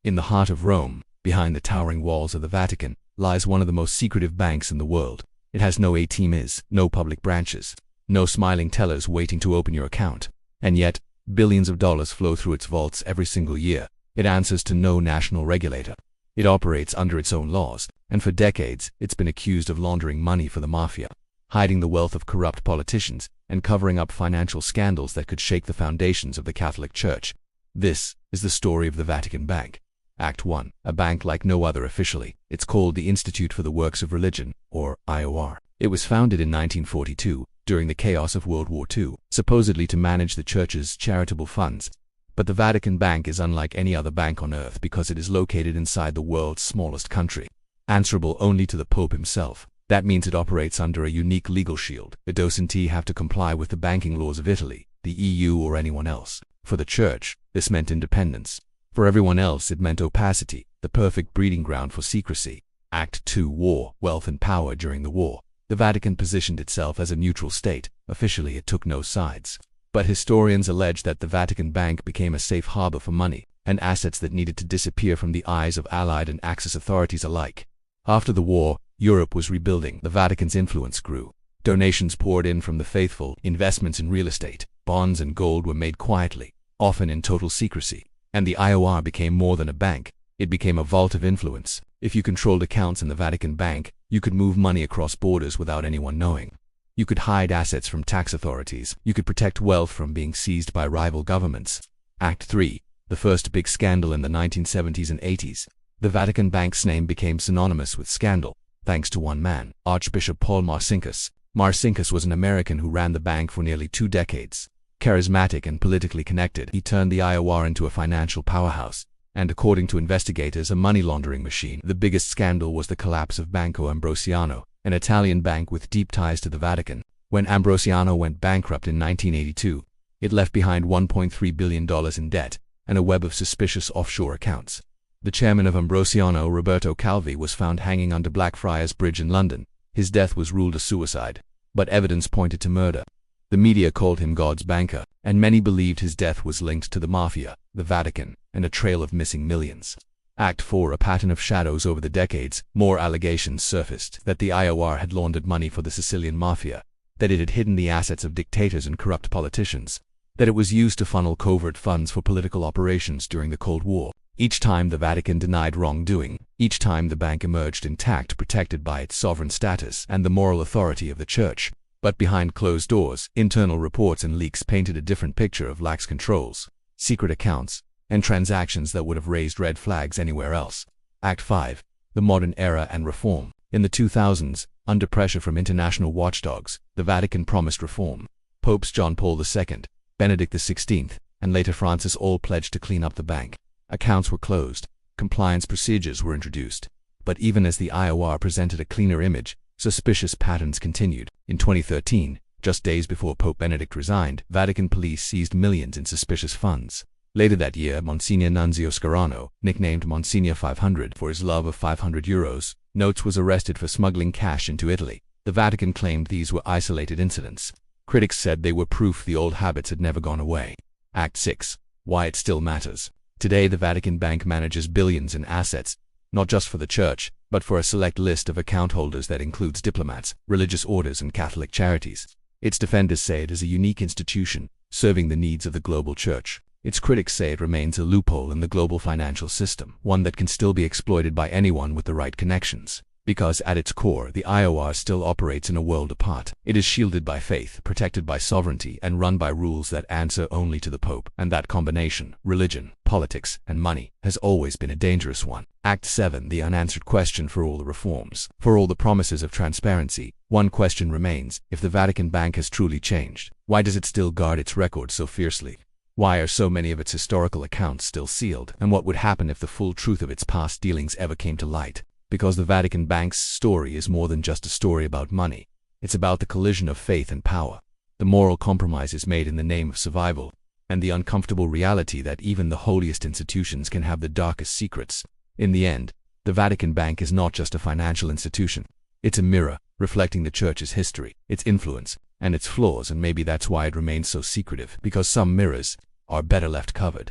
In the heart of Rome, behind the towering walls of the Vatican, lies one of the most secretive banks in the world. It has no ATMs, no public branches, no smiling tellers waiting to open your account. And yet, billions of dollars flow through its vaults every single year. It answers to no national regulator. It operates under its own laws, and for decades, it's been accused of laundering money for the mafia, hiding the wealth of corrupt politicians, and covering up financial scandals that could shake the foundations of the Catholic Church. This is the story of the Vatican Bank. Act 1. A bank like no other officially. It's called the Institute for the Works of Religion, or IOR. It was founded in 1942, during the chaos of World War II, supposedly to manage the Church's charitable funds. But the Vatican Bank is unlike any other bank on earth because it is located inside the world's smallest country, answerable only to the Pope himself. That means it operates under a unique legal shield. It doesn't have to comply with the banking laws of Italy, the EU, or anyone else. For the Church, this meant independence. For everyone else, it meant opacity, the perfect breeding ground for secrecy. Act 2. War, wealth and power during the war. The Vatican positioned itself as a neutral state. Officially, it took no sides. But historians allege that the Vatican Bank became a safe harbor for money and assets that needed to disappear from the eyes of Allied and Axis authorities alike. After the war, Europe was rebuilding. The Vatican's influence grew. Donations poured in from the faithful. Investments in real estate, bonds and gold were made quietly, often in total secrecy. And the IOR became more than a bank. It became a vault of influence. If you controlled accounts in the Vatican Bank, you could move money across borders without anyone knowing. You could hide assets from tax authorities. You could protect wealth from being seized by rival governments. Act 3. The first big scandal in the 1970s and 80s. The Vatican Bank's name became synonymous with scandal, thanks to one man, Archbishop Paul Marcinkus. Marcinkus was an American who ran the bank for nearly 2 decades. Charismatic and politically connected, he turned the IOR into a financial powerhouse, and according to investigators, a money laundering machine. The biggest scandal was the collapse of Banco Ambrosiano, an Italian bank with deep ties to the Vatican. When Ambrosiano went bankrupt in 1982, it left behind $1.3 billion in debt and a web of suspicious offshore accounts. The chairman of Ambrosiano, Roberto Calvi, was found hanging under Blackfriars Bridge in London. His death was ruled a suicide, but evidence pointed to murder. The media called him God's banker, and many believed his death was linked to the mafia, the Vatican, and a trail of missing millions. Act 4. A pattern of shadows. Over the decades, more allegations surfaced that the IOR had laundered money for the Sicilian mafia, that it had hidden the assets of dictators and corrupt politicians, that it was used to funnel covert funds for political operations during the Cold War. Each time the Vatican denied wrongdoing, each time the bank emerged intact, protected by its sovereign status and the moral authority of the Church. But behind closed doors, internal reports and leaks painted a different picture of lax controls, secret accounts, and transactions that would have raised red flags anywhere else. Act 5. The modern era and reform. In the 2000s, under pressure from international watchdogs, the Vatican promised reform. Popes John Paul II, Benedict XVI, and later Francis all pledged to clean up the bank. Accounts were closed, compliance procedures were introduced. But even as the IOR presented a cleaner image, suspicious patterns continued. In 2013, just days before Pope Benedict resigned, Vatican police seized millions in suspicious funds. Later that year, Monsignor Nunzio Scarano, nicknamed Monsignor 500 for his love of 500 euros, notes, was arrested for smuggling cash into Italy. The Vatican claimed these were isolated incidents. Critics said they were proof the old habits had never gone away. Act 6. Why it still matters. Today, the Vatican Bank manages billions in assets, not just for the Church, but for a select list of account holders that includes diplomats, religious orders, and Catholic charities. Its defenders say it is a unique institution, serving the needs of the global Church. Its critics say it remains a loophole in the global financial system, one that can still be exploited by anyone with the right connections. Because at its core, the IOR still operates in a world apart. It is shielded by faith, protected by sovereignty, and run by rules that answer only to the Pope. And that combination, religion, politics, and money, has always been a dangerous one. Act 7. The unanswered question. For all the reforms, for all the promises of transparency, one question remains: if the Vatican Bank has truly changed, why does it still guard its records so fiercely? Why are so many of its historical accounts still sealed? And what would happen if the full truth of its past dealings ever came to light? Because the Vatican Bank's story is more than just a story about money. It's about the collision of faith and power, the moral compromises made in the name of survival, and the uncomfortable reality that even the holiest institutions can have the darkest secrets. In the end, the Vatican Bank is not just a financial institution. It's a mirror, reflecting the Church's history, its influence, and its flaws, and maybe that's why it remains so secretive, because some mirrors are better left covered.